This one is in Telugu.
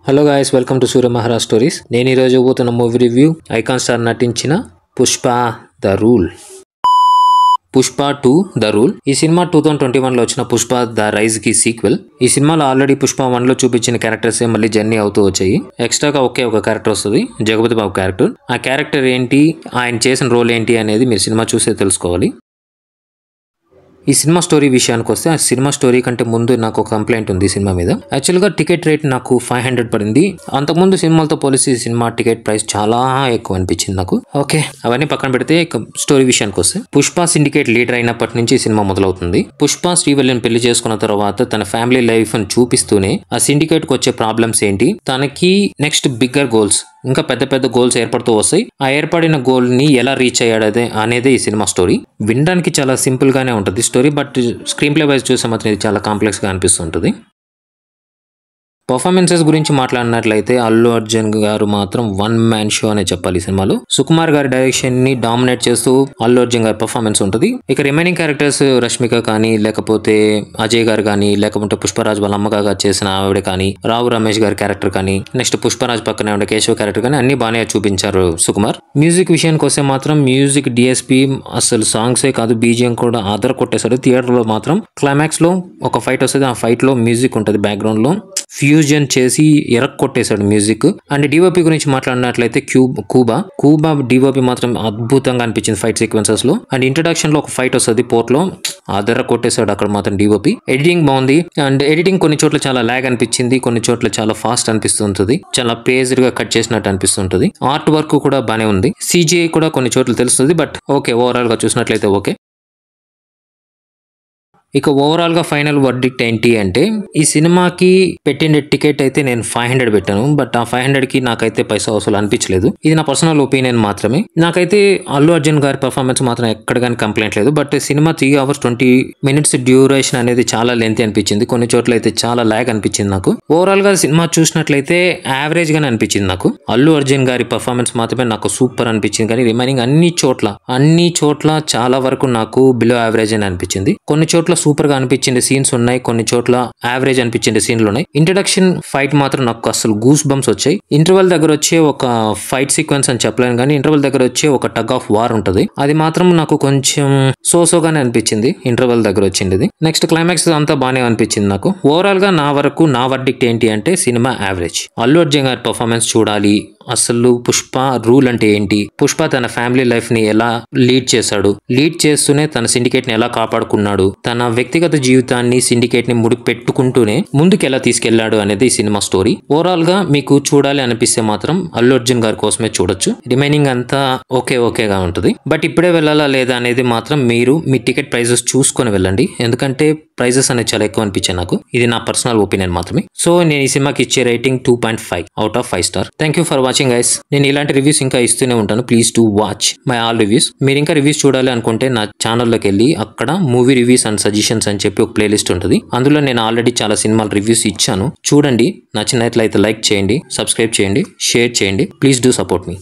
Hello guys, welcome to Surya Maharaj stories. నేను ఈరోజు పోతున్న మూవీ రివ్యూ ఐకాన్ స్టార్ నటించిన Pushpa the rule. Pushpa 2 the rule. ఈ సినిమా 2021లో వచ్చిన పుష్ప ద రైజ్ కి సీక్వెల్. ఈ సినిమాలో ఆల్రెడీ పుష్ప 1లో చూపించిన క్యారెక్టర్సే మళ్ళీ జర్నీ అవుతూ వచ్చాయి. ఎక్స్ట్రాగా ఒక క్యారెక్టర్ వస్తుంది, జగపతి బాబు క్యారెక్టర్. ఆ క్యారెక్టర్ ఏంటి, ఆయన చేసిన రోల్ ఏంటి అనేది మీరు సినిమా చూసే తెలుసుకోవాలి. ఈ సినిమా స్టోరీ విషయానికి వస్తే, ఆ సినిమా స్టోరీ కంటే ముందు నాకు ఒక కంప్లైంట్ ఉంది ఈ సినిమా మీద. యాక్చువల్గా టికెట్ రేట్ నాకు 500 పడింది. అంతకుముందు సినిమాలతో పోలిసి ఈ సినిమా టికెట్ ప్రైస్ చాలా ఎక్కువ అనిపించింది నాకు. ఓకే, అవన్నీ పక్కన పెడితే స్టోరీ విషయానికి వస్తే, పుష్ప సిండికేట్ లీడర్ అయినప్పటి నుంచి ఈ సినిమా మొదలవుతుంది. పుష్ప శ్రీవల్లిని పెళ్లి చేసుకున్న తర్వాత తన ఫ్యామిలీ లైఫ్ ని చూపిస్తూనే ఆ సిండికేట్ కు వచ్చే ప్రాబ్లమ్స్ ఏంటి, తనకి నెక్స్ట్ బిగ్గర్ గోల్స్, ఇంకా పెద్ద పెద్ద గోల్స్ ఏర్పడుతూ వస్తాయి. ఆ ఏర్పడిన గోల్ ని ఎలా రీచ్ అయ్యాడదే అనేది ఈ సినిమా స్టోరీ. వినడానికి చాలా సింపుల్ గానే ఉంటుంది story, but screen play wise చూసే మాత్రం ఇది చాలా కాంప్లెక్స్ గా అనిపిస్తుంటుంది. పర్ఫార్మెన్సెస్ గురించి మాట్లాడినట్లయితే అల్లు అర్జున్ గారు మాత్రం వన్ మ్యాన్ షో అనే చెప్పాలి. ఈ సినిమాలో సుకుమార్ గారి డైరెక్షన్ ని డామినేట్ చేస్తూ అల్లు అర్జున్ గారి పర్ఫార్మెన్స్ ఉంటుంది. ఇక రిమైనింగ్ క్యారెక్టర్స్ రష్మిక కానీ, లేకపోతే అజయ్ గారు కానీ, లేకపోతే పుష్పరాజ్ వాళ్ళ అమ్మగా చేసిన ఆవిడ కానీ, రావు రమేష్ గారి క్యారెక్టర్ కానీ, నెక్స్ట్ పుష్పరాజ్ పక్కనే ఉండే కేశవ్ క్యారెక్టర్ కానీ అన్ని బాగానే చూపించారు సుకుమార్. మ్యూజిక్ విషయానికి వస్తే మాత్రం మ్యూజిక్ డిఎస్పి అసలు సాంగ్సే కాదు, బీజిఎం కూడా ఆధార్ కొట్టేశారు. థియేటర్ లో మాత్రం క్లైమాక్స్ లో ఒక ఫైట్ వస్తుంది, ఆ ఫైట్ లో మ్యూజిక్ ఉంటుంది బ్యాక్గ్రౌండ్ లో, ఫ్యూజన్ చేసి కొట్టేశాడు మ్యూజిక్. అండ్ డిఓపి గురించి మాట్లాడినట్లయితే కూబా డిఓపి మాత్రం అద్భుతంగా అనిపించింది ఫైట్ సీక్వెన్సెస్ లో. అండ్ ఇంట్రడక్షన్ లో ఒక ఫైట్ వస్తుంది పోర్ట్ లో, కొట్టేశాడు అక్కడ మాత్రం డిఓపి. ఎడిటింగ్ బాగుంది, అండ్ ఎడిటింగ్ కొన్ని చోట్ల చాలా లాగ్ అనిపించింది, కొన్ని చోట్ల చాలా ఫాస్ట్ అనిపిస్తుంటుంది, చాలా పేజ్డ్ గా కట్ చేసినట్టు అనిపిస్తుంటుంది. ఆర్ట్ వర్క్ కూడా బానే ఉంది, సిజిఐ కూడా కొన్ని చోట్ల తెలుస్తుంది, బట్ ఓకే, ఓవరాల్ గా చూసినట్లయితే ఓకే. ఇక ఓవరాల్ గా ఫైనల్ వర్డిక్ట్ ఏంటి అంటే, ఈ సినిమాకి పెట్టిన టికెట్ అయితే నేను 500 పెట్టాను, బట్ ఆ 500 కి నాకైతే పైసా వసూలు అనిపించలేదు. ఇది నా పర్సనల్ ఒపీనియన్ మాత్రమే. నాకైతే అల్లు అర్జున్ గారి పర్ఫార్మెన్స్ మాత్రం ఎక్కడ కానీ కంప్లైంట్ లేదు, but cinema 3 hours 20 minutes duration అనేది చాలా లెంత్ అనిపించింది, కొన్ని చోట్ల అయితే చాలా లాగ్ అనిపించింది నాకు. ఓవరాల్ గా సినిమా చూసినట్లయితే యావరేజ్ గానే అనిపించింది నాకు. అల్లు అర్జున్ గారి పర్ఫార్మెన్స్ మాత్రమే నాకు సూపర్ అనిపించింది, కానీ రిమైనింగ్ అన్ని చోట్ల చాలా వరకు నాకు బిలో యావరేజ్ అని అనిపించింది. కొన్ని చోట్ల సూపర్ గా అనిపించింది సీన్స్ ఉన్నాయి, కొన్ని చోట్ల యావరేజ్ అనిపించింది సీన్లు ఉన్నాయి. ఇంట్రడక్షన్ ఫైట్ మాత్రం నాకు అసలు గూస్ బంప్స్ వచ్చాయి. ఇంటర్వెల్ దగ్గర వచ్చే ఒక ఫైట్ సీక్వెన్స్ అని చెప్పలేను, కానీ ఇంటర్వెల్ దగ్గర వచ్చే ఒక టగ్ ఆఫ్ వార్ ఉంటుంది, అది మాత్రం నాకు కొంచెం సోసోగానే అనిపించింది ఇంటర్వెల్ దగ్గర వచ్చింది. నెక్స్ట్ క్లైమాక్స్ అంతా బాగానే అనిపించింది నాకు. ఓవరాల్ గా నా వర్డిక్ట్ ఏంటి అంటే, సినిమా యావరేజ్. అల్లు అర్జున్ గారి పర్ఫార్మెన్స్ చూడాలి. అసలు పుష్ప రూల్ అంటే ఏంటి, పుష్ప తన ఫ్యామిలీ లైఫ్ ని ఎలా లీడ్ చేశాడు, లీడ్ చేస్తూనే తన సిండికేట్ ని ఎలా కాపాడుకున్నాడు, తన వ్యక్తిగత జీవితాన్ని సిండికేట్ ని ముడి పెట్టుకుంటూనే ముందుకు ఎలా తీసుకెళ్లాడు అనేది ఈ సినిమా స్టోరీ. ఓవరాల్ గా మీకు చూడాలి అనిపిస్తే మాత్రం అల్లు అర్జున్ గారి కోసమే చూడొచ్చు. రిమైనింగ్ అంతా ఓకేగా ఉంటుంది, బట్ ఇప్పుడే వెళ్ళాలా లేదా అనేది మాత్రం మీరు మీ టికెట్ ప్రైజెస్ చూసుకొని వెళ్ళండి, ఎందుకంటే ప్రైజెస్ అనేది చాలా ఎక్కువ అనిపించాయి నాకు. ఇది నా పర్సనల్ ఒపీనియన్ మాత్రమే. సో నేను ఈ సినిమాకి ఇచ్చే rating 2.5 out of 5 stars. Thank you for watching guys. నేను ఇలాంటి రివ్యూస్ ఇంకా ఇస్తూనే ఉంటాను. Please to watch my all reviews. మీరు ఇంకా రివ్యూస్ చూడాలి అనుకుంటే నా ఛానల్లోకి వెళ్ళి అక్కడ మూవీ రివ్యూస్ అండ్ సజెషన్స్ అని చెప్పి ఒక ప్లేలిస్ట్ ఉంటుంది, అందులో నేను ఆల్రెడీ చాలా సినిమాల రివ్యూస్ ఇచ్చాను, చూడండి. నచ్చినట్లయితే లైక్ చేయండి, సబ్స్క్రైబ్ చేయండి, షేర్ చేయండి. Please do support me.